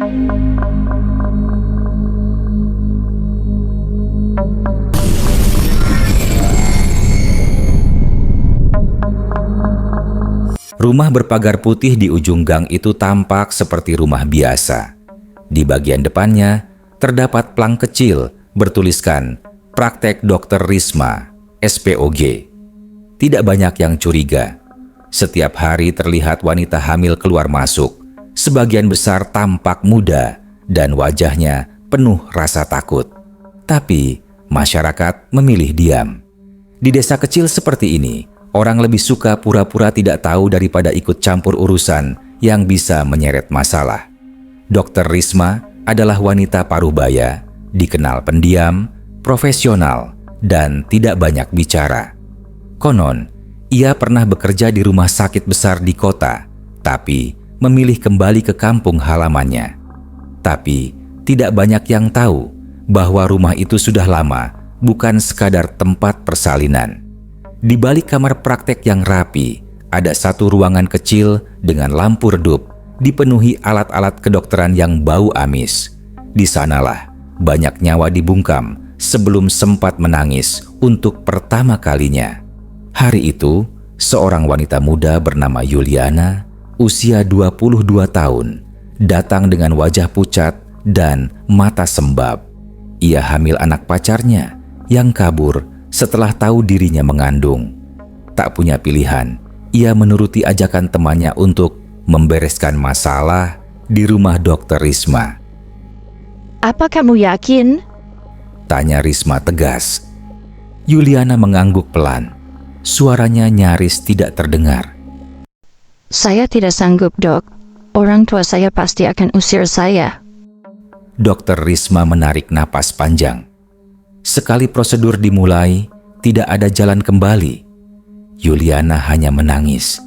Rumah berpagar putih di ujung gang itu tampak seperti rumah biasa. Di bagian depannya terdapat plang kecil bertuliskan Praktek Dr. Risma, SPOG. Tidak banyak yang curiga. Setiap hari terlihat wanita hamil keluar masuk. Sebagian besar tampak muda dan wajahnya penuh rasa takut. Tapi masyarakat memilih diam. Di desa kecil seperti ini, orang lebih suka pura-pura tidak tahu daripada ikut campur urusan yang bisa menyeret masalah. Dr. Risma adalah wanita parubaya, dikenal pendiam, profesional, dan tidak banyak bicara. Konon, ia pernah bekerja di rumah sakit besar di kota, tapi memilih kembali ke kampung halamannya. Tapi tidak banyak yang tahu bahwa rumah itu sudah lama bukan sekadar tempat persalinan. Di balik kamar praktek yang rapi, ada satu ruangan kecil dengan lampu redup, dipenuhi alat-alat kedokteran yang bau amis. Di sanalah banyak nyawa dibungkam sebelum sempat menangis untuk pertama kalinya. Hari itu, seorang wanita muda bernama Yuliana, usia 22 tahun, datang dengan wajah pucat dan mata sembab. Ia hamil anak pacarnya yang kabur setelah tahu dirinya mengandung. Tak punya pilihan, ia menuruti ajakan temannya untuk membereskan masalah di rumah Dr. Risma. Apa kamu yakin? Tanya Risma tegas. Yuliana mengangguk pelan. Suaranya nyaris tidak terdengar. Saya tidak sanggup, Dok. Orang tua saya pasti akan usir saya. Dr. Risma menarik napas panjang. Sekali prosedur dimulai, tidak ada jalan kembali. Yuliana hanya menangis,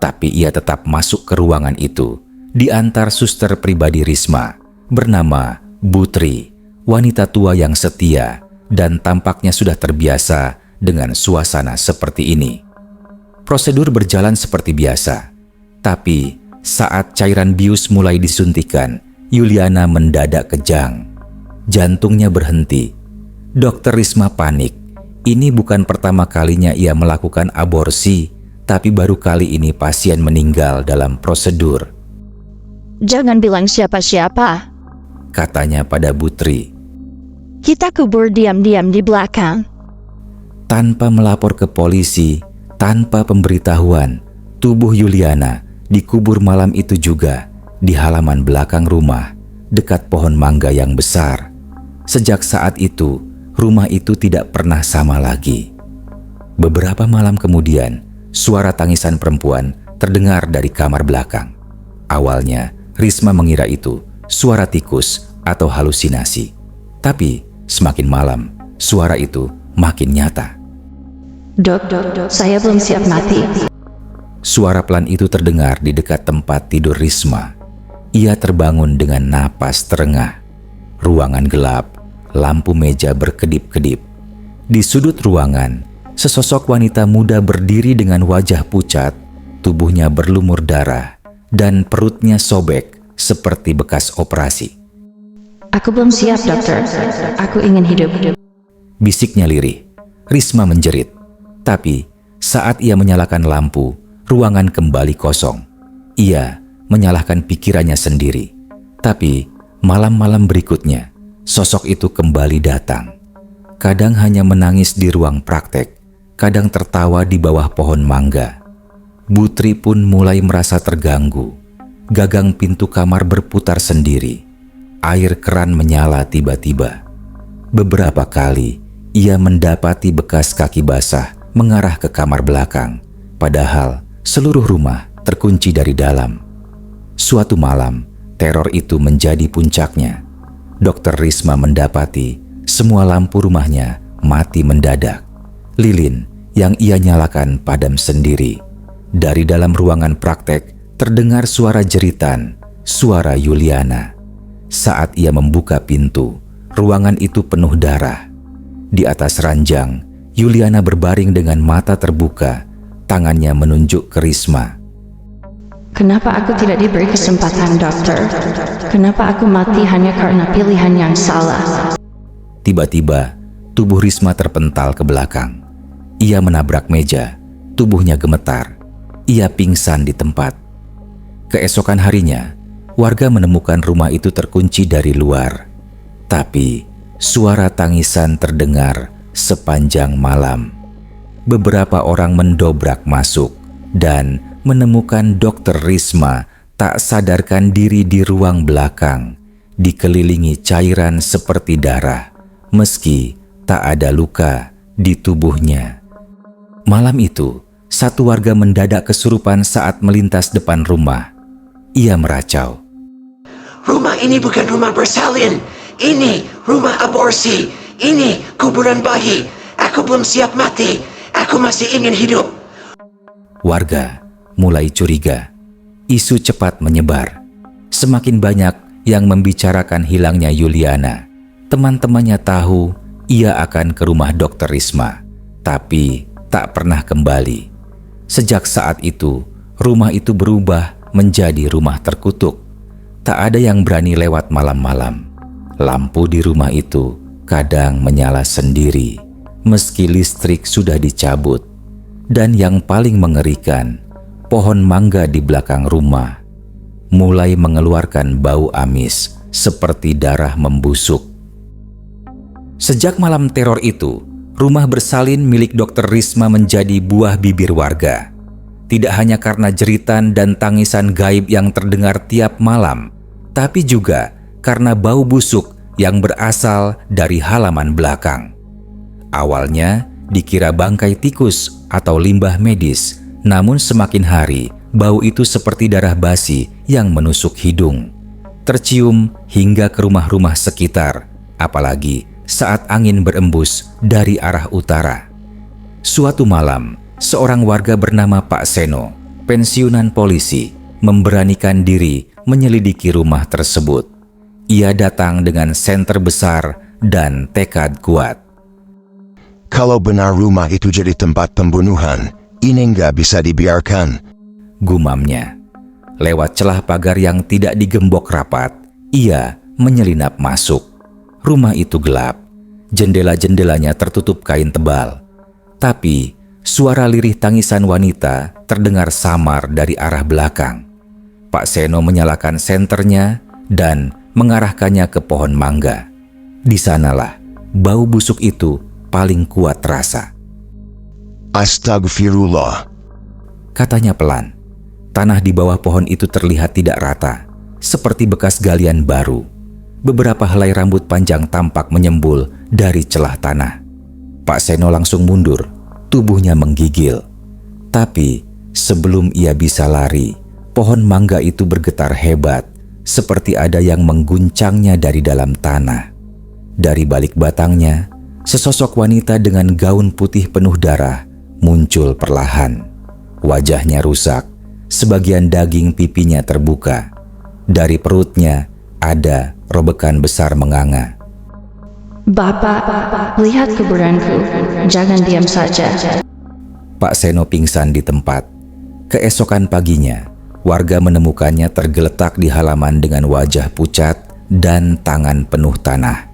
tapi ia tetap masuk ke ruangan itu, diantar suster pribadi Risma, bernama Butri, wanita tua yang setia dan tampaknya sudah terbiasa dengan suasana seperti ini. Prosedur berjalan seperti biasa, tapi saat cairan bius mulai disuntikan, Yuliana mendadak kejang. Jantungnya berhenti. Dr. Risma panik. Ini bukan pertama kalinya ia melakukan aborsi, tapi baru kali ini pasien meninggal dalam prosedur. Jangan bilang siapa-siapa, katanya pada Butri. Kita kubur diam-diam di belakang. Tanpa melapor ke polisi, tanpa pemberitahuan, tubuh Yuliana dikubur malam itu juga di halaman belakang rumah, dekat pohon mangga yang besar. Sejak saat itu, rumah itu tidak pernah sama lagi. Beberapa malam kemudian, suara tangisan perempuan terdengar dari kamar belakang. Awalnya, Risma mengira itu suara tikus atau halusinasi. Tapi, semakin malam, suara itu makin nyata. Dok, saya belum siap mati. Suara pelan itu terdengar di dekat tempat tidur Risma. Ia terbangun dengan napas terengah. Ruangan gelap, lampu meja berkedip-kedip. Di sudut ruangan, sesosok wanita muda berdiri dengan wajah pucat, tubuhnya berlumur darah, dan perutnya sobek seperti bekas operasi. Aku belum siap, dokter. Aku ingin hidup. Bisiknya lirih. Risma menjerit. Tapi saat ia menyalakan lampu, ruangan kembali kosong. Ia menyalahkan pikirannya sendiri. Tapi malam-malam berikutnya, sosok itu kembali datang. Kadang hanya menangis di ruang praktek, kadang tertawa di bawah pohon mangga. Butri pun mulai merasa terganggu. Gagang pintu kamar berputar sendiri. Air keran menyala tiba-tiba. Beberapa kali ia mendapati bekas kaki basah mengarah ke kamar belakang, padahal seluruh rumah terkunci dari dalam. Suatu malam, teror itu menjadi puncaknya. Dr. Risma mendapati semua lampu rumahnya mati mendadak. Lilin yang ia nyalakan padam sendiri. Dari dalam ruangan praktek terdengar suara jeritan, suara Yuliana. Saat ia membuka pintu, ruangan itu penuh darah. Di atas ranjang, Yuliana berbaring dengan mata terbuka, tangannya menunjuk ke Risma. Kenapa aku tidak diberi kesempatan, dokter? Kenapa aku mati hanya karena pilihan yang salah? Tiba-tiba, tubuh Risma terpental ke belakang. Ia menabrak meja, tubuhnya gemetar. Ia pingsan di tempat. Keesokan harinya, warga menemukan rumah itu terkunci dari luar. Tapi, suara tangisan terdengar sepanjang malam. Beberapa orang mendobrak masuk dan menemukan Dokter Risma tak sadarkan diri di ruang belakang, dikelilingi cairan seperti darah, meski tak ada luka di tubuhnya. Malam itu, satu warga mendadak kesurupan saat melintas depan rumah. Ia meracau. Rumah ini bukan rumah bersalin. Ini rumah aborsi. Ini kuburan bayi. Aku belum siap mati. Aku masih ingin hidup. Warga mulai curiga. Isu cepat menyebar. Semakin banyak yang membicarakan hilangnya Yuliana. Teman-temannya tahu ia akan ke rumah Dokter Risma, tapi tak pernah kembali. Sejak saat itu, rumah itu berubah menjadi rumah terkutuk. Tak ada yang berani lewat malam-malam. Lampu di rumah itu kadang menyala sendiri, meski listrik sudah dicabut. Dan yang paling mengerikan, pohon mangga di belakang rumah mulai mengeluarkan bau amis seperti darah membusuk. Sejak malam teror itu, rumah bersalin milik Dokter Risma menjadi buah bibir warga. Tidak hanya karena jeritan dan tangisan gaib yang terdengar tiap malam, tapi juga karena bau busuk yang berasal dari halaman belakang. Awalnya dikira bangkai tikus atau limbah medis, namun semakin hari bau itu seperti darah basi yang menusuk hidung. Tercium hingga ke rumah-rumah sekitar, apalagi saat angin berembus dari arah utara. Suatu malam, seorang warga bernama Pak Seno, pensiunan polisi, memberanikan diri menyelidiki rumah tersebut. Ia datang dengan senter besar dan tekad kuat. Kalau benar rumah itu jadi tempat pembunuhan, ini nggak bisa dibiarkan, gumamnya. Lewat celah pagar yang tidak digembok rapat, ia menyelinap masuk. Rumah itu gelap, jendela-jendelanya tertutup kain tebal. Tapi, suara lirih tangisan wanita terdengar samar dari arah belakang. Pak Seno menyalakan senternya dan mengarahkannya ke pohon mangga. Di sanalah bau busuk itu paling kuat terasa. Astagfirullah, Katanya pelan. Tanah di bawah pohon itu terlihat tidak rata, seperti bekas galian baru. Beberapa helai rambut panjang tampak menyembul dari celah tanah. Pak Seno langsung mundur, tubuhnya menggigil. Tapi sebelum ia bisa lari, pohon mangga itu bergetar hebat, seperti ada yang mengguncangnya dari dalam tanah. Dari balik batangnya, sesosok wanita dengan gaun putih penuh darah muncul perlahan. Wajahnya rusak, sebagian daging pipinya terbuka. Dari perutnya ada robekan besar menganga. Bapak, lihat kuburanku. Jangan diam saja. Pak Seno pingsan di tempat. Keesokan paginya, warga menemukannya tergeletak di halaman dengan wajah pucat dan tangan penuh tanah.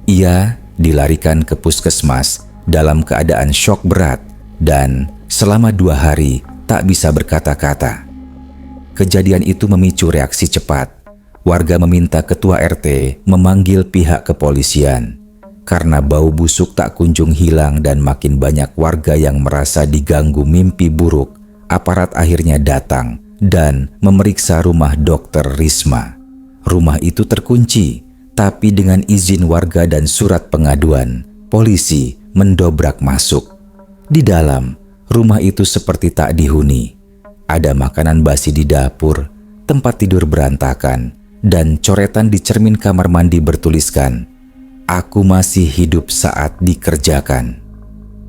Ia dilarikan ke puskesmas dalam keadaan syok berat dan selama 2 hari tak bisa berkata-kata. Kejadian itu memicu reaksi cepat. Warga meminta ketua RT memanggil pihak kepolisian. Karena bau busuk tak kunjung hilang dan makin banyak warga yang merasa diganggu mimpi buruk, aparat akhirnya datang dan memeriksa rumah Dokter Risma. Rumah itu terkunci, tapi dengan izin warga dan surat pengaduan, polisi mendobrak masuk. Di dalam, rumah itu seperti tak dihuni. Ada makanan basi di dapur, tempat tidur berantakan, dan coretan di cermin kamar mandi bertuliskan, "Aku masih hidup saat dikerjakan."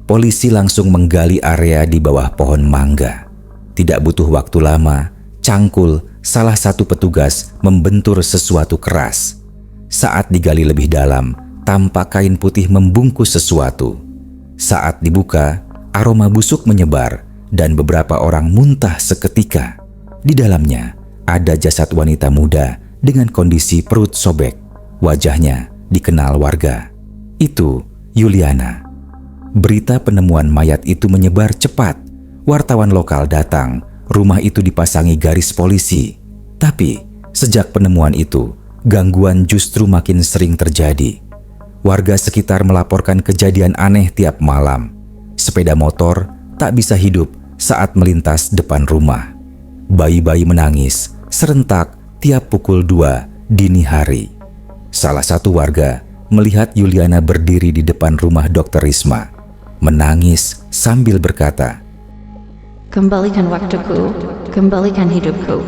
Polisi langsung menggali area di bawah pohon mangga. Tidak butuh waktu lama, Cangkul, salah satu petugas, membentur sesuatu keras. Saat digali lebih dalam, tampak kain putih membungkus sesuatu. Saat dibuka, aroma busuk menyebar dan beberapa orang muntah seketika. Di dalamnya ada jasad wanita muda dengan kondisi perut sobek. Wajahnya dikenal warga. Itu Yuliana. Berita penemuan mayat itu menyebar cepat. Wartawan lokal datang. Rumah itu dipasangi garis polisi. Tapi sejak penemuan itu, gangguan justru makin sering terjadi. Warga sekitar melaporkan kejadian aneh tiap malam. Sepeda motor tak bisa hidup saat melintas depan rumah. Bayi-bayi menangis serentak tiap pukul 2 dini hari. Salah satu warga melihat Yuliana berdiri di depan rumah Dr. Risma, menangis sambil berkata, Kembalikan waktuku, kembalikan hidupku.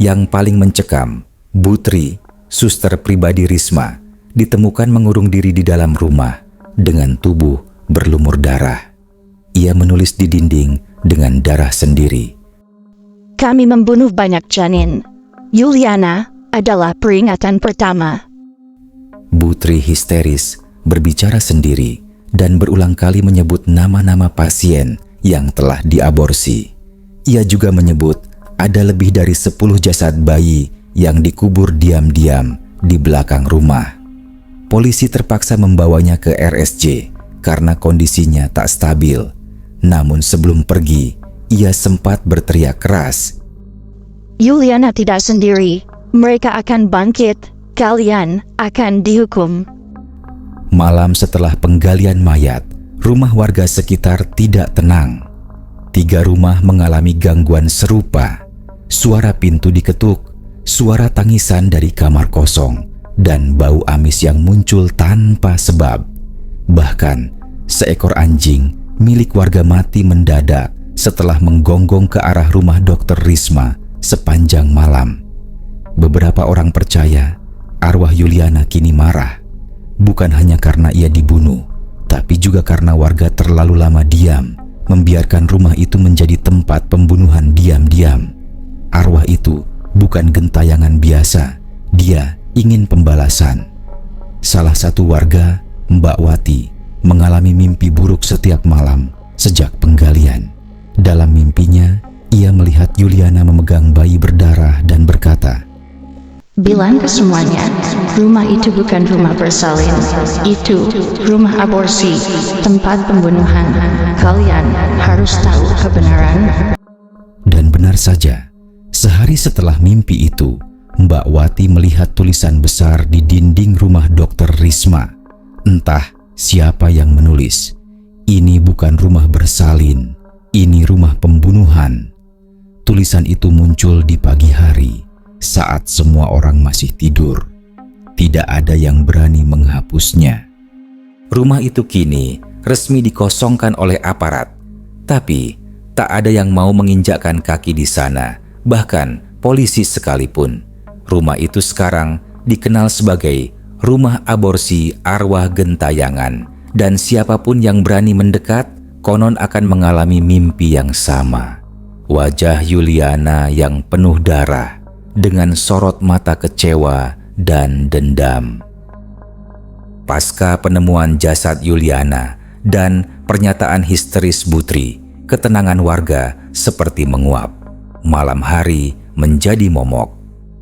Yang paling mencekam, Butri, suster pribadi Risma, ditemukan mengurung diri di dalam rumah dengan tubuh berlumur darah. Ia menulis di dinding dengan darah sendiri. Kami membunuh banyak janin. Yuliana adalah peringatan pertama. Butri histeris berbicara sendiri dan berulang kali menyebut nama-nama pasien yang telah diaborsi. Ia juga menyebut ada lebih dari 10 jasad bayi yang dikubur diam-diam di belakang rumah. Polisi terpaksa membawanya ke RSJ karena kondisinya tak stabil. Namun sebelum pergi, ia sempat berteriak keras, Yuliana tidak sendiri. Mereka akan bangkit. Kalian akan dihukum. Malam setelah penggalian mayat, rumah warga sekitar tidak tenang. 3 rumah mengalami gangguan serupa. Suara pintu diketuk, suara tangisan dari kamar kosong, dan bau amis yang muncul tanpa sebab. Bahkan, seekor anjing milik warga mati mendadak setelah menggonggong ke arah rumah Dr. Risma sepanjang malam. Beberapa orang percaya arwah Yuliana kini marah, bukan hanya karena ia dibunuh, tapi juga karena warga terlalu lama diam, membiarkan rumah itu menjadi tempat pembunuhan diam-diam. Arwah itu bukan gentayangan biasa, dia ingin pembalasan. Salah satu warga, Mbak Wati, mengalami mimpi buruk setiap malam sejak penggalian. Dalam mimpinya, ia melihat Yuliana memegang bayi berdarah dan berkata, Bilang ke semuanya, rumah itu bukan rumah bersalin. Itu rumah aborsi, tempat pembunuhan. Kalian harus tahu kebenaran. Dan benar saja, sehari setelah mimpi itu, Mbak Wati melihat tulisan besar di dinding rumah Dr. Risma. Entah siapa yang menulis, ini bukan rumah bersalin, ini rumah pembunuhan. Tulisan itu muncul di pagi hari, saat semua orang masih tidur. Tidak ada yang berani menghapusnya. Rumah itu kini resmi dikosongkan oleh aparat, tapi tak ada yang mau menginjakkan kaki di sana, bahkan polisi sekalipun. Rumah itu sekarang dikenal sebagai rumah aborsi arwah gentayangan, dan siapapun yang berani mendekat konon akan mengalami mimpi yang sama. Wajah Yuliana yang penuh darah dengan sorot mata kecewa dan dendam. Pasca penemuan jasad Yuliana dan pernyataan histeris Butri, ketenangan warga seperti menguap. Malam hari menjadi momok.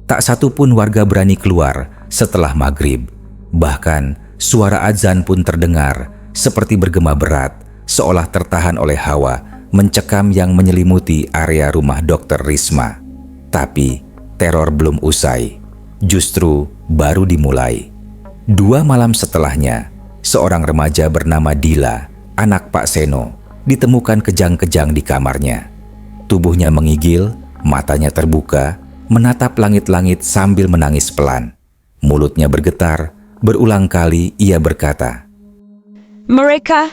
Tak satu pun warga berani keluar setelah maghrib. Bahkan suara azan pun terdengar seperti bergema berat, seolah tertahan oleh hawa mencekam yang menyelimuti area rumah Dr. Risma. Tapi teror belum usai, justru baru dimulai. 2 malam setelahnya, seorang remaja bernama Dila, anak Pak Seno, ditemukan kejang-kejang di kamarnya. Tubuhnya mengigil, matanya terbuka, menatap langit-langit sambil menangis pelan. Mulutnya bergetar, berulang kali ia berkata, Mereka,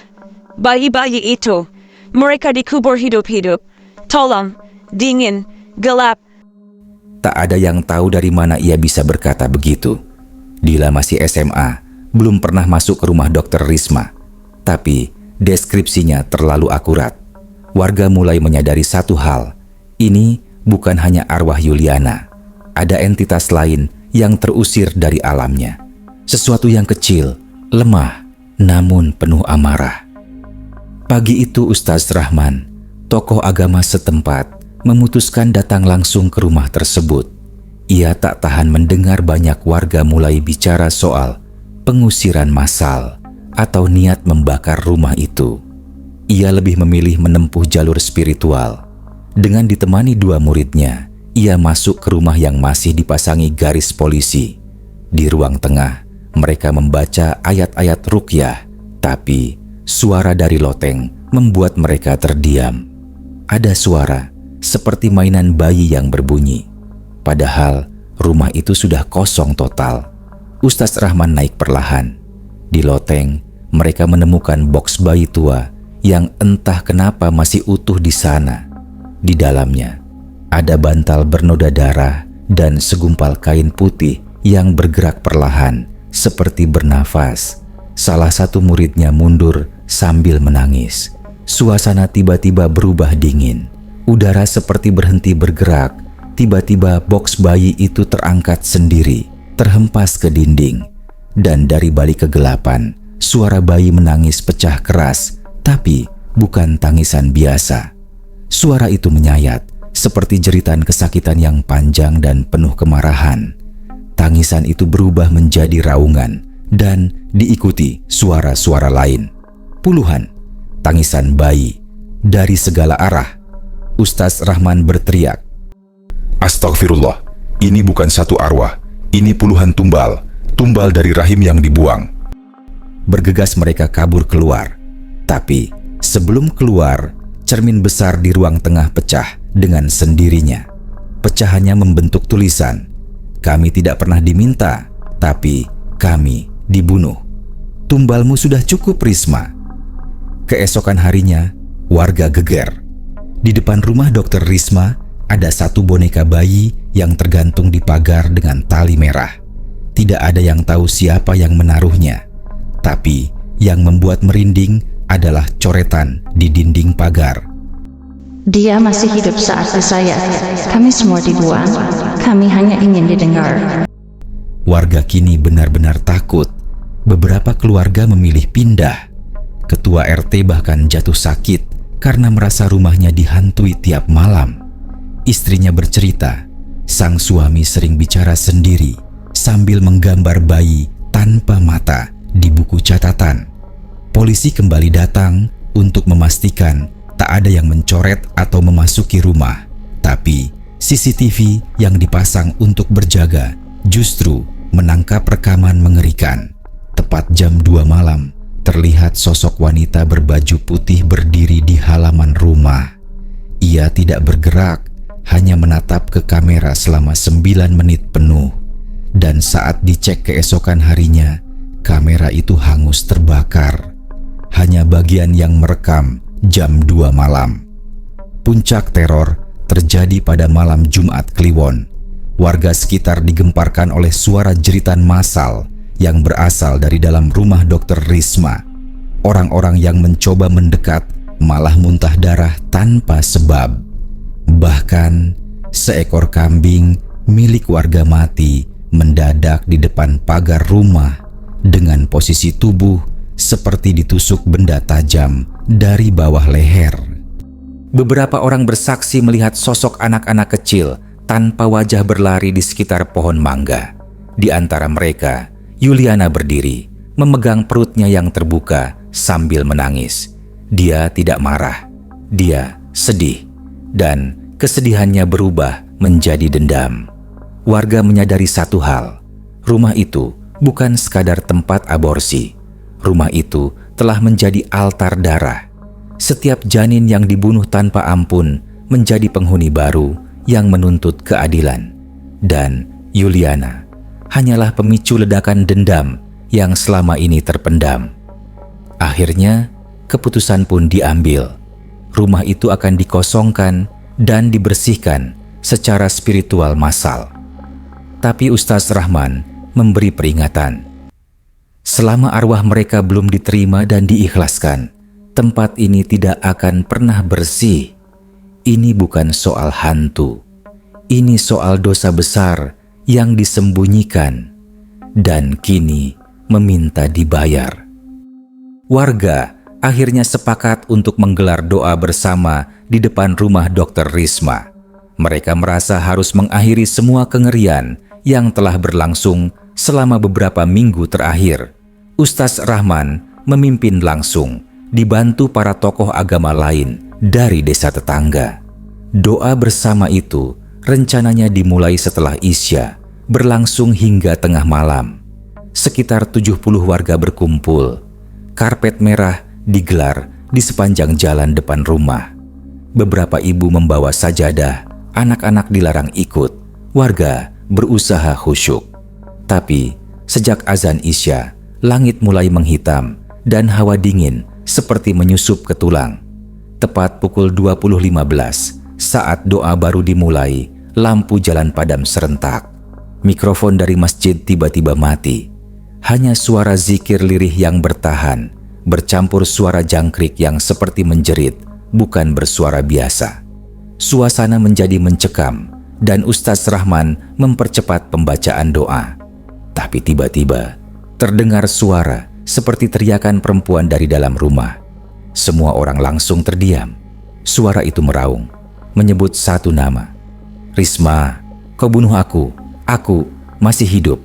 bayi-bayi itu, mereka dikubur hidup-hidup. Tolong, dingin, gelap. Tak ada yang tahu dari mana ia bisa berkata begitu. Dila masih SMA, belum pernah masuk ke rumah Dr. Risma. Tapi deskripsinya terlalu akurat. Warga mulai menyadari satu hal. Ini bukan hanya arwah Yuliana. Ada entitas lain yang terusir dari alamnya. Sesuatu yang kecil, lemah, namun penuh amarah. Pagi itu Ustaz Rahman, tokoh agama setempat, memutuskan datang langsung ke rumah tersebut. Ia tak tahan mendengar banyak warga mulai bicara soal pengusiran massal atau niat membakar rumah itu. Ia lebih memilih menempuh jalur spiritual. Dengan ditemani 2 muridnya, ia masuk ke rumah yang masih dipasangi garis polisi. Di ruang tengah, mereka membaca ayat-ayat ruqyah, tapi suara dari loteng membuat mereka terdiam. Ada suara seperti mainan bayi yang berbunyi. Padahal rumah itu sudah kosong total. Ustaz Rahman naik perlahan. Di loteng, mereka menemukan boks bayi tua yang entah kenapa masih utuh di sana. Di dalamnya, ada bantal bernoda darah dan segumpal kain putih yang bergerak perlahan seperti bernafas. Salah satu muridnya mundur sambil menangis. Suasana tiba-tiba berubah dingin. Udara seperti berhenti bergerak. Tiba-tiba boks bayi itu terangkat sendiri, terhempas ke dinding. Dan dari balik kegelapan, suara bayi menangis pecah keras, tapi bukan tangisan biasa. Suara itu menyayat, seperti jeritan kesakitan yang panjang dan penuh kemarahan. Tangisan itu berubah menjadi raungan dan diikuti suara-suara lain. Puluhan tangisan bayi dari segala arah. Ustaz Rahman berteriak, Astagfirullah, ini bukan satu arwah, ini puluhan tumbal dari rahim yang dibuang. Bergegas mereka kabur keluar. Tapi sebelum keluar, cermin besar di ruang tengah pecah dengan sendirinya. Pecahannya membentuk tulisan, "Kami tidak pernah diminta, tapi kami dibunuh. Tumbalmu sudah cukup, Risma." Keesokan harinya, warga geger. Di depan rumah Dokter Risma, ada satu boneka bayi yang tergantung di pagar dengan tali merah. Tidak ada yang tahu siapa yang menaruhnya. Tapi yang membuat merinding adalah coretan di dinding pagar. Dia masih hidup saat saya. Kami semua dibuang. Kami hanya ingin didengar. Warga kini benar-benar takut. Beberapa keluarga memilih pindah. Ketua RT bahkan jatuh sakit karena merasa rumahnya dihantui tiap malam. Istrinya bercerita, sang suami sering bicara sendiri sambil menggambar bayi tanpa mata di buku catatan. Polisi kembali datang untuk memastikan tak ada yang mencoret atau memasuki rumah. Tapi CCTV yang dipasang untuk berjaga justru menangkap rekaman mengerikan. Tepat jam 2 malam, terlihat sosok wanita berbaju putih berdiri di halaman rumah. Ia tidak bergerak, hanya menatap ke kamera selama 9 menit penuh. Dan saat dicek keesokan harinya, kamera itu hangus terbakar. Hanya bagian yang merekam jam 2 malam. Puncak teror terjadi pada malam Jumat Kliwon. Warga sekitar digemparkan oleh suara jeritan massal yang berasal dari dalam rumah Dokter Risma. Orang-orang yang mencoba mendekat malah muntah darah tanpa sebab. Bahkan seekor kambing milik warga mati mendadak di depan pagar rumah dengan posisi tubuh seperti ditusuk benda tajam dari bawah leher. Beberapa orang bersaksi melihat sosok anak-anak kecil tanpa wajah berlari di sekitar pohon mangga. Di antara mereka, Yuliana berdiri, memegang perutnya yang terbuka sambil menangis. Dia tidak marah, dia sedih, dan kesedihannya berubah menjadi dendam. Warga menyadari satu hal, rumah itu bukan sekadar tempat aborsi. Rumah itu telah menjadi altar darah. Setiap janin yang dibunuh tanpa ampun menjadi penghuni baru yang menuntut keadilan. Dan Yuliana hanyalah pemicu ledakan dendam yang selama ini terpendam. Akhirnya, keputusan pun diambil. Rumah itu akan dikosongkan dan dibersihkan secara spiritual massal. Tapi Ustaz Rahman memberi peringatan. Selama arwah mereka belum diterima dan diikhlaskan, tempat ini tidak akan pernah bersih. Ini bukan soal hantu. Ini soal dosa besar yang disembunyikan dan kini meminta dibayar. Warga akhirnya sepakat untuk menggelar doa bersama di depan rumah Dokter Risma. Mereka merasa harus mengakhiri semua kengerian yang telah berlangsung selama beberapa minggu terakhir. Ustaz Rahman memimpin langsung, dibantu para tokoh agama lain dari desa tetangga. Doa bersama itu rencananya dimulai setelah Isya, berlangsung hingga tengah malam. Sekitar 70 warga berkumpul. Karpet merah digelar di sepanjang jalan depan rumah. Beberapa ibu membawa sajadah, anak-anak dilarang ikut. Warga berusaha khusyuk. Tapi sejak azan Isya, langit mulai menghitam dan hawa dingin seperti menyusup ke tulang. Tepat pukul 20.15 saat doa baru dimulai, lampu jalan padam serentak. Mikrofon dari masjid tiba-tiba mati. Hanya suara zikir lirih yang bertahan, bercampur suara jangkrik yang seperti menjerit, bukan bersuara biasa. Suasana menjadi mencekam dan Ustaz Rahman mempercepat pembacaan doa. Tapi tiba-tiba terdengar suara seperti teriakan perempuan dari dalam rumah. Semua orang langsung terdiam. Suara itu meraung, menyebut satu nama. "Risma, kau bunuh aku masih hidup."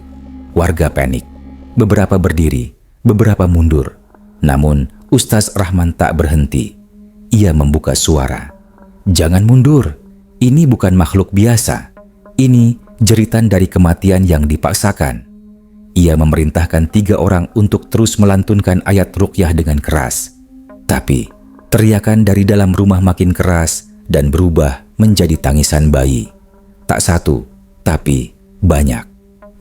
Warga panik. Beberapa berdiri, beberapa mundur. Namun Ustaz Rahman tak berhenti. Ia membuka suara. "Jangan mundur, ini bukan makhluk biasa. Ini jeritan dari kematian yang dipaksakan." Ia memerintahkan 3 orang untuk terus melantunkan ayat ruqyah dengan keras. Tapi teriakan dari dalam rumah makin keras dan berubah menjadi tangisan bayi. Tak satu, tapi banyak.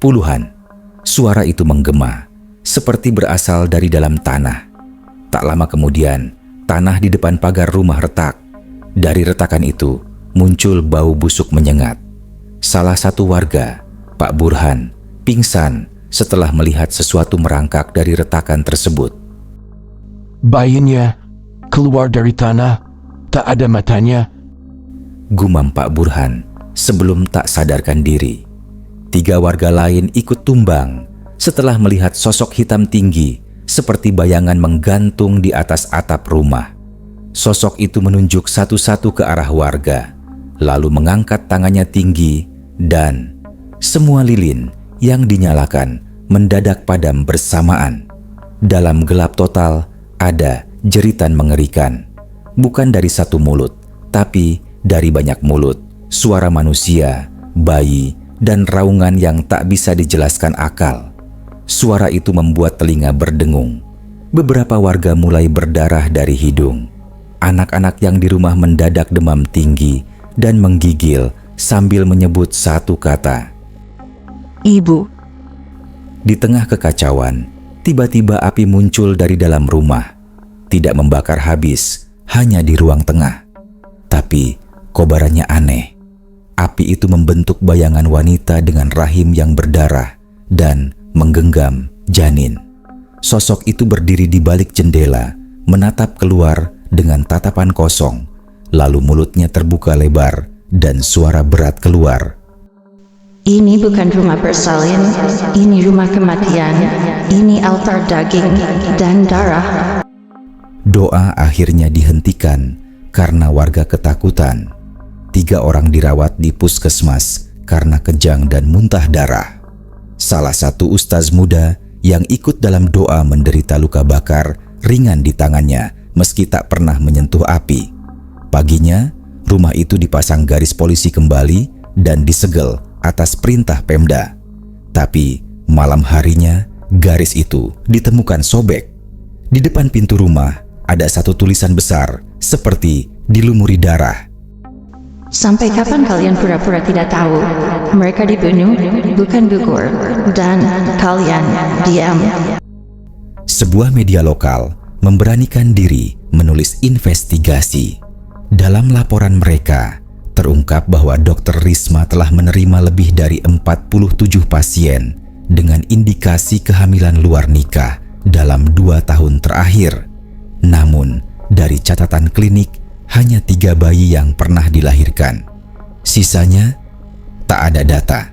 Puluhan. Suara itu menggema, seperti berasal dari dalam tanah. Tak lama kemudian, tanah di depan pagar rumah retak. Dari retakan itu, muncul bau busuk menyengat. Salah satu warga, Pak Burhan, pingsan setelah melihat sesuatu merangkak dari retakan tersebut. "Bayinya keluar dari tanah, tak ada matanya," gumam Pak Burhan sebelum tak sadarkan diri. 3 warga lain ikut tumbang setelah melihat sosok hitam tinggi seperti bayangan menggantung di atas atap rumah. Sosok itu menunjuk satu-satu ke arah warga, lalu mengangkat tangannya tinggi dan semua lilin yang dinyalakan mendadak padam bersamaan. Dalam gelap total ada jeritan mengerikan. Bukan dari satu mulut, tapi dari banyak mulut. Suara manusia, bayi, dan raungan yang tak bisa dijelaskan akal. Suara itu membuat telinga berdengung. Beberapa warga mulai berdarah dari hidung. Anak-anak yang di rumah mendadak demam tinggi dan menggigil sambil menyebut satu kata, "Ibu." Di tengah kekacauan, tiba-tiba api muncul dari dalam rumah. Tidak membakar habis, hanya di ruang tengah. Tapi kobarannya aneh. Api itu membentuk bayangan wanita dengan rahim yang berdarah dan menggenggam janin. Sosok itu berdiri di balik jendela, menatap keluar dengan tatapan kosong. Lalu mulutnya terbuka lebar dan suara berat keluar. Ini bukan rumah bersalin, ini rumah kematian, ini altar daging dan darah. Doa akhirnya dihentikan karena warga ketakutan. 3 orang dirawat di puskesmas karena kejang dan muntah darah. Salah satu ustaz muda yang ikut dalam doa menderita luka bakar ringan di tangannya meski tak pernah menyentuh api. Paginya, rumah itu dipasang garis polisi kembali dan disegel atas perintah Pemda. Tapi malam harinya, garis itu ditemukan sobek. Di depan pintu rumah ada satu tulisan besar seperti dilumuri darah. Sampai kapan kalian pura-pura tidak tahu? Mereka dibunuh, bukan gugur, dan kalian diam. Sebuah media lokal memberanikan diri menulis investigasi. Dalam laporan mereka, terungkap bahwa Dr. Risma telah menerima lebih dari 47 pasien dengan indikasi kehamilan luar nikah dalam 2 tahun terakhir. Namun, dari catatan klinik, hanya 3 bayi yang pernah dilahirkan. Sisanya, tak ada data,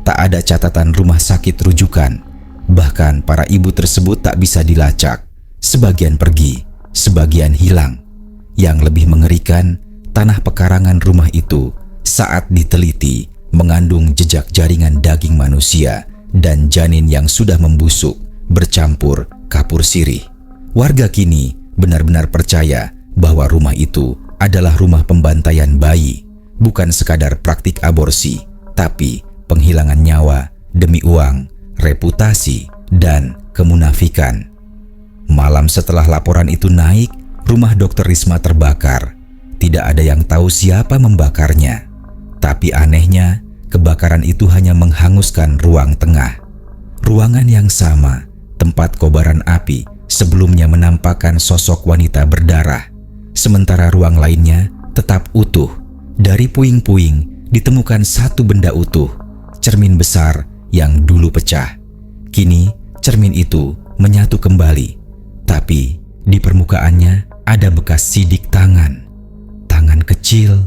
tak ada catatan rumah sakit rujukan. Bahkan para ibu tersebut tak bisa dilacak. Sebagian pergi, sebagian hilang. Yang lebih mengerikan, tanah pekarangan rumah itu saat diteliti mengandung jejak jaringan daging manusia dan janin yang sudah membusuk bercampur kapur sirih. Warga kini benar-benar percaya bahwa rumah itu adalah rumah pembantaian bayi, bukan sekadar praktik aborsi, tapi penghilangan nyawa demi uang, reputasi, dan kemunafikan. Malam setelah laporan itu naik, rumah Dr. Risma terbakar. Tidak ada yang tahu siapa membakarnya. Tapi anehnya, kebakaran itu hanya menghanguskan ruang tengah. Ruangan yang sama, tempat kobaran api sebelumnya menampakkan sosok wanita berdarah. Sementara ruang lainnya tetap utuh. Dari puing-puing ditemukan satu benda utuh, cermin besar yang dulu pecah. Kini cermin itu menyatu kembali, tapi di permukaannya ada bekas sidik tangan. Tangan kecil,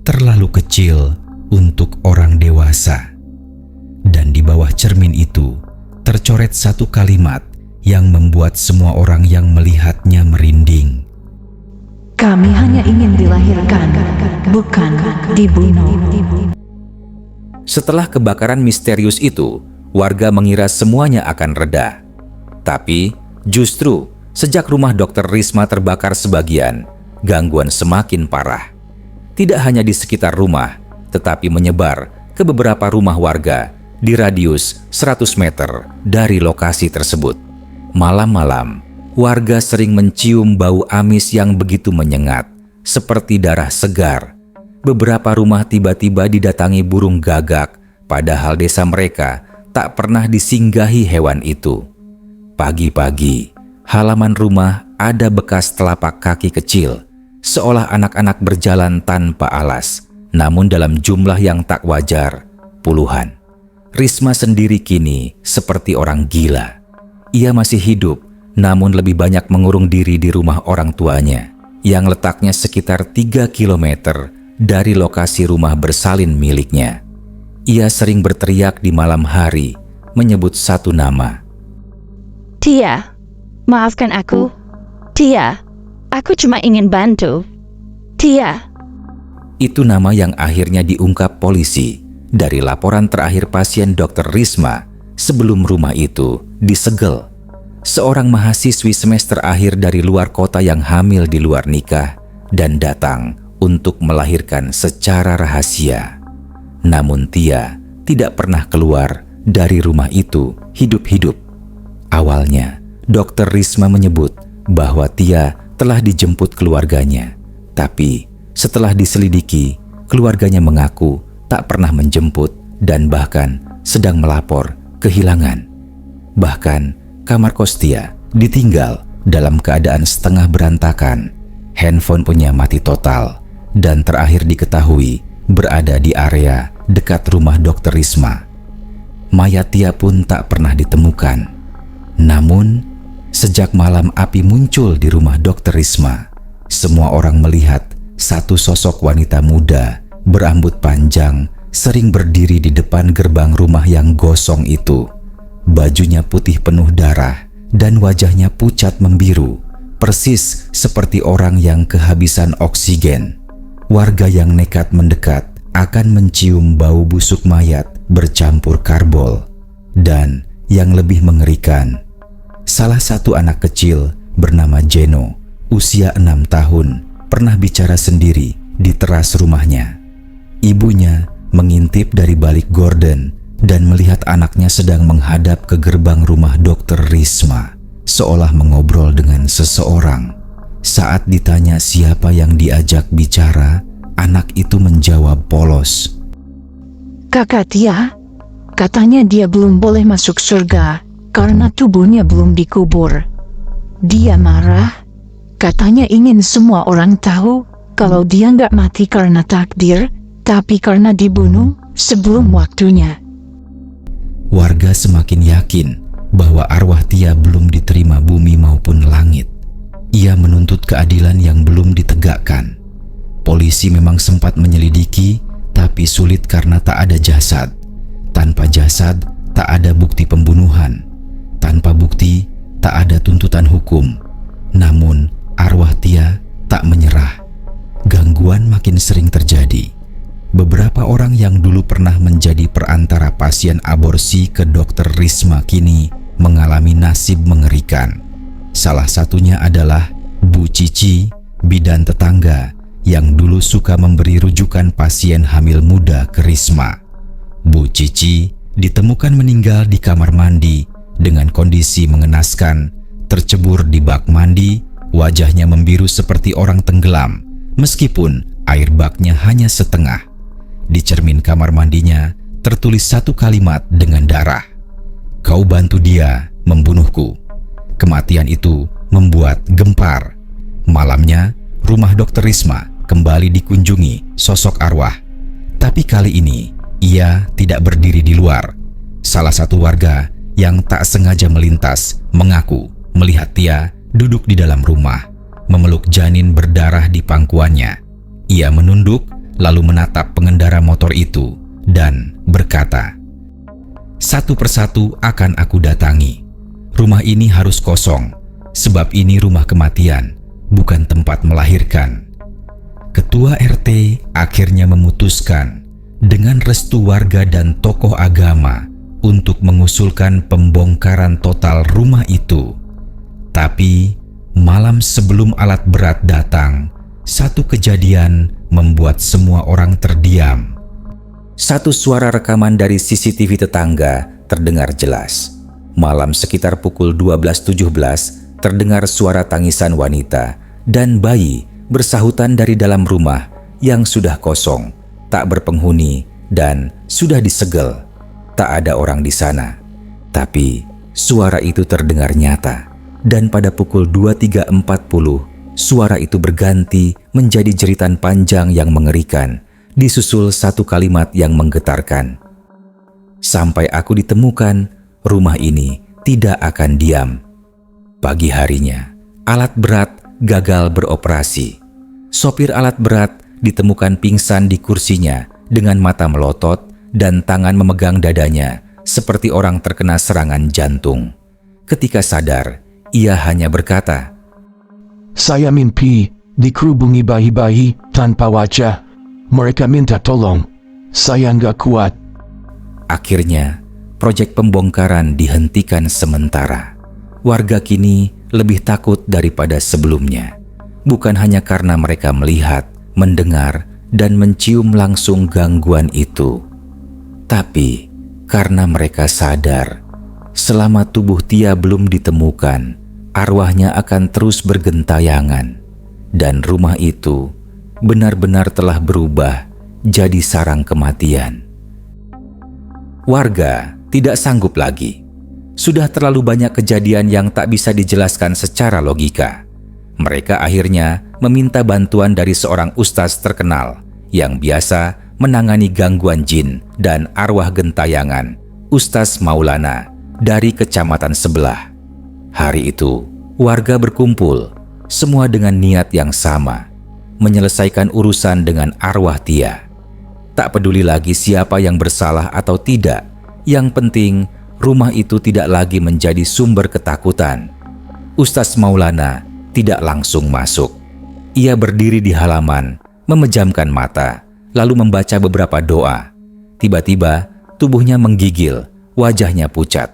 terlalu kecil untuk orang dewasa. Dan di bawah cermin itu tercoret satu kalimat yang membuat semua orang yang melihatnya merinding. Kami hanya ingin dilahirkan, bukan dibunuh. Setelah kebakaran misterius itu, warga mengira semuanya akan reda. Tapi justru sejak rumah Dr. Risma terbakar sebagian, gangguan semakin parah. Tidak hanya di sekitar rumah, tetapi menyebar ke beberapa rumah warga di radius 100 meter dari lokasi tersebut. Malam-malam, warga sering mencium bau amis yang begitu menyengat, seperti darah segar. Beberapa rumah tiba-tiba didatangi burung gagak, padahal desa mereka tak pernah disinggahi hewan itu. Pagi-pagi, halaman rumah ada bekas telapak kaki kecil, seolah anak-anak berjalan tanpa alas, namun dalam jumlah yang tak wajar, puluhan. Risma sendiri kini seperti orang gila. Ia masih hidup, namun lebih banyak mengurung diri di rumah orang tuanya, yang letaknya sekitar 3 kilometer dari lokasi rumah bersalin miliknya. Ia sering berteriak di malam hari, menyebut satu nama. Tia, maafkan aku. Tia, aku cuma ingin bantu. Tia. Itu nama yang akhirnya diungkap polisi dari laporan terakhir pasien Dr. Risma sebelum rumah itu disegel. Seorang mahasiswi semester akhir dari luar kota yang hamil di luar nikah dan datang untuk melahirkan secara rahasia. Namun Tia tidak pernah keluar dari rumah itu hidup-hidup. Awalnya, Dr. Risma menyebut bahwa Tia telah dijemput keluarganya. Tapi setelah diselidiki, keluarganya mengaku tak pernah menjemput dan bahkan sedang melapor kehilangan. Bahkan kamar kos Tia ditinggal dalam keadaan setengah berantakan. Handphone punya mati total dan terakhir diketahui berada di area dekat rumah Dr. Risma. Mayat Tia pun tak pernah ditemukan. Namun, sejak malam api muncul di rumah Dr. Risma, semua orang melihat satu sosok wanita muda berambut panjang sering berdiri di depan gerbang rumah yang gosong itu. Bajunya putih penuh darah dan wajahnya pucat membiru, persis seperti orang yang kehabisan oksigen. Warga yang nekat mendekat akan mencium bau busuk mayat bercampur karbol. Dan yang lebih mengerikan, salah satu anak kecil bernama Jeno, usia 6 tahun, pernah bicara sendiri di teras rumahnya. Ibunya mengintip dari balik gorden dan melihat anaknya sedang menghadap ke gerbang rumah Dr. Risma, seolah mengobrol dengan seseorang. Saat ditanya siapa yang diajak bicara, anak itu menjawab polos. Kakak Tia, katanya dia belum boleh masuk surga karena tubuhnya belum dikubur. Dia marah, katanya ingin semua orang tahu kalau dia nggak mati karena takdir, tapi karena dibunuh sebelum waktunya. Warga semakin yakin bahwa arwah Tia belum diterima bumi maupun langit. Ia menuntut keadilan yang belum ditegakkan. Polisi memang sempat menyelidiki, tapi sulit karena tak ada jasad. Tanpa jasad, tak ada bukti pembunuhan. Tanpa bukti, tak ada tuntutan hukum. Namun, arwah Tia tak menyerah. Gangguan makin sering terjadi. beberapa orang yang dulu pernah menjadi perantara pasien aborsi ke Dr. Risma kini mengalami nasib mengerikan. Salah satunya adalah Bu Cici, bidan tetangga yang dulu suka memberi rujukan pasien hamil muda ke Risma. Bu Cici ditemukan meninggal di kamar mandi dengan kondisi mengenaskan, tercebur di bak mandi, wajahnya membiru seperti orang tenggelam, meskipun air baknya hanya setengah. Di cermin kamar mandinya tertulis satu kalimat dengan darah. "Kau bantu dia membunuhku." Kematian itu membuat gempar. Malamnya, rumah Dr. Risma kembali dikunjungi sosok arwah. Tapi kali ini, ia tidak berdiri di luar. Salah satu warga yang tak sengaja melintas mengaku melihat Tia duduk di dalam rumah, memeluk janin berdarah di pangkuannya. Ia menunduk lalu menatap pengendara motor itu dan berkata, "Satu persatu akan aku datangi. Rumah ini harus kosong, sebab ini rumah kematian, bukan tempat melahirkan." Ketua RT akhirnya memutuskan dengan restu warga dan tokoh agama untuk mengusulkan pembongkaran total rumah itu. Tapi malam sebelum alat berat datang, satu kejadian membuat semua orang terdiam. Satu suara rekaman dari CCTV tetangga terdengar jelas. Malam sekitar pukul 12.17 terdengar suara tangisan wanita dan bayi bersahutan dari dalam rumah yang sudah kosong, tak berpenghuni dan sudah disegel. Tak ada orang di sana. Tapi suara itu terdengar nyata dan pada pukul 23.40 suara itu berganti menjadi jeritan panjang yang mengerikan, disusul satu kalimat yang menggetarkan. "Sampai aku ditemukan, rumah ini tidak akan diam." Pagi harinya, alat berat gagal beroperasi. Sopir alat berat ditemukan pingsan di kursinya dengan mata melotot dan tangan memegang dadanya seperti orang terkena serangan jantung. Ketika sadar, ia hanya berkata, "Saya mimpi dikerubungi bayi-bayi tanpa wajah. Mereka minta tolong. Saya nggak kuat." Akhirnya, proyek pembongkaran dihentikan sementara. Warga kini lebih takut daripada sebelumnya. Bukan hanya karena mereka melihat, mendengar, dan mencium langsung gangguan itu. Tapi karena mereka sadar, selama tubuh Tia belum ditemukan, arwahnya akan terus bergentayangan. Dan rumah itu benar-benar telah berubah jadi sarang kematian. Warga tidak sanggup lagi. Sudah terlalu banyak kejadian yang tak bisa dijelaskan secara logika. Mereka akhirnya meminta bantuan dari seorang ustaz terkenal yang biasa menangani gangguan jin dan arwah gentayangan, Ustaz Maulana dari kecamatan sebelah. Hari itu, warga berkumpul, semua dengan niat yang sama, menyelesaikan urusan dengan arwah Tia. Tak peduli lagi siapa yang bersalah atau tidak, yang penting rumah itu tidak lagi menjadi sumber ketakutan. Ustaz Maulana tidak langsung masuk. Ia berdiri di halaman, memejamkan mata, lalu membaca beberapa doa. Tiba-tiba tubuhnya menggigil, wajahnya pucat.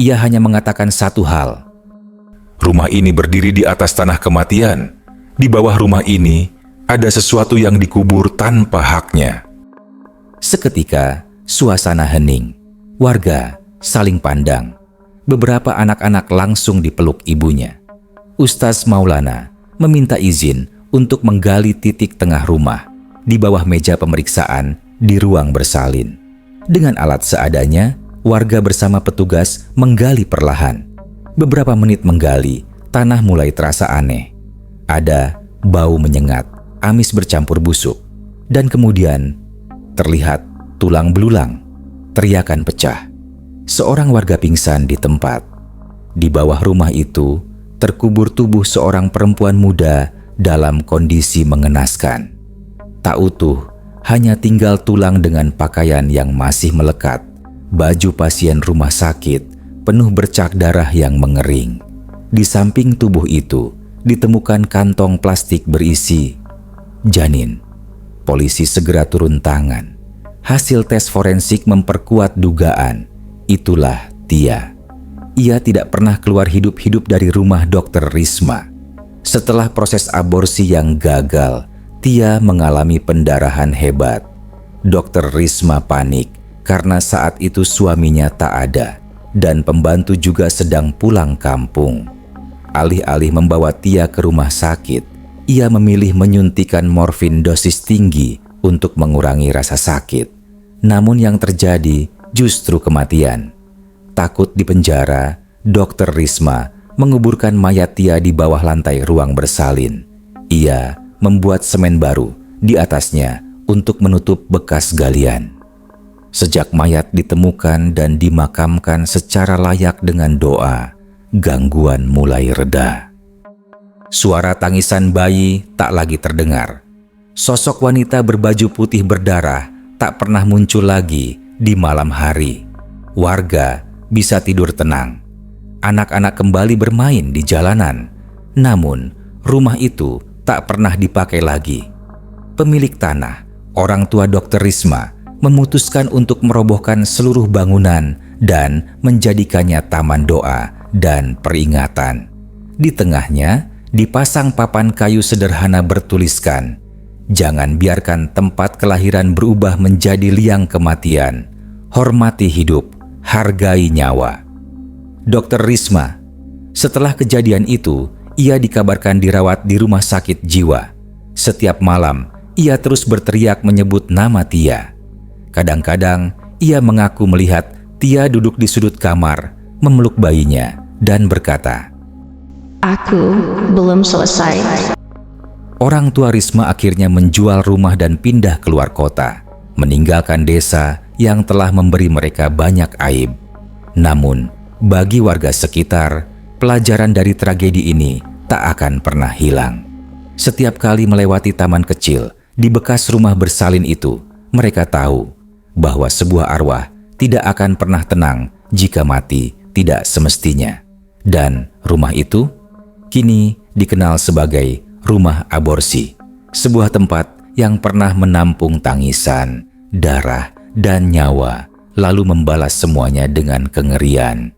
Ia hanya mengatakan satu hal, Rumah ini berdiri di atas tanah kematian. Di bawah rumah ini ada sesuatu yang dikubur tanpa haknya. Seketika, suasana hening. Warga saling pandang. Beberapa anak-anak langsung dipeluk ibunya. Ustaz Maulana meminta izin untuk menggali titik tengah rumah di bawah meja pemeriksaan di ruang bersalin. Dengan alat seadanya, warga bersama petugas menggali perlahan. Beberapa menit menggali, tanah mulai terasa aneh. Ada bau menyengat, amis bercampur busuk, dan kemudian terlihat tulang belulang. Teriakan pecah. Seorang warga pingsan di tempat. Di bawah rumah itu terkubur tubuh seorang perempuan muda dalam kondisi mengenaskan. Tak utuh, hanya tinggal tulang dengan pakaian yang masih melekat. Baju pasien rumah sakit penuh bercak darah yang mengering. Di samping tubuh itu ditemukan kantong plastik berisi janin. Polisi segera turun tangan. Hasil tes forensik memperkuat dugaan. Itulah Tia. Ia tidak pernah keluar hidup-hidup dari rumah Dr. Risma. Setelah proses aborsi yang gagal, Tia mengalami pendarahan hebat. Dr. Risma panik karena saat itu suaminya tak ada dan pembantu juga sedang pulang kampung. Alih-alih membawa Tia ke rumah sakit, ia memilih menyuntikkan morfin dosis tinggi untuk mengurangi rasa sakit. Namun yang terjadi justru kematian. Takut di penjara, Dr. Risma menguburkan mayat Tia di bawah lantai ruang bersalin. Ia membuat semen baru di atasnya untuk menutup bekas galian. Sejak mayat ditemukan dan dimakamkan secara layak dengan doa, gangguan mulai reda. Suara tangisan bayi tak lagi terdengar. Sosok wanita berbaju putih berdarah tak pernah muncul lagi di malam hari. Warga bisa tidur tenang. Anak-anak kembali bermain di jalanan. Namun, rumah itu tak pernah dipakai lagi. Pemilik tanah, orang tua Dr. Risma, memutuskan untuk merobohkan seluruh bangunan dan menjadikannya taman doa dan peringatan. Di tengahnya dipasang papan kayu sederhana bertuliskan, "Jangan biarkan tempat kelahiran berubah menjadi liang kematian. Hormati hidup, hargai nyawa." Dr. Risma, setelah kejadian itu, ia dikabarkan dirawat di rumah sakit jiwa. Setiap malam, ia terus berteriak menyebut nama Tia. Kadang-kadang, ia mengaku melihat Tia duduk di sudut kamar, memeluk bayinya, dan berkata, Aku belum selesai. orang tua Risma akhirnya menjual rumah dan pindah keluar kota, meninggalkan desa yang telah memberi mereka banyak aib. Namun, bagi warga sekitar, pelajaran dari tragedi ini tak akan pernah hilang. Setiap kali melewati taman kecil di bekas rumah bersalin itu, mereka tahu bahwa sebuah arwah tidak akan pernah tenang jika mati tidak semestinya. Dan rumah itu kini dikenal sebagai rumah aborsi, sebuah tempat yang pernah menampung tangisan, darah, dan nyawa, lalu membalas semuanya dengan kengerian.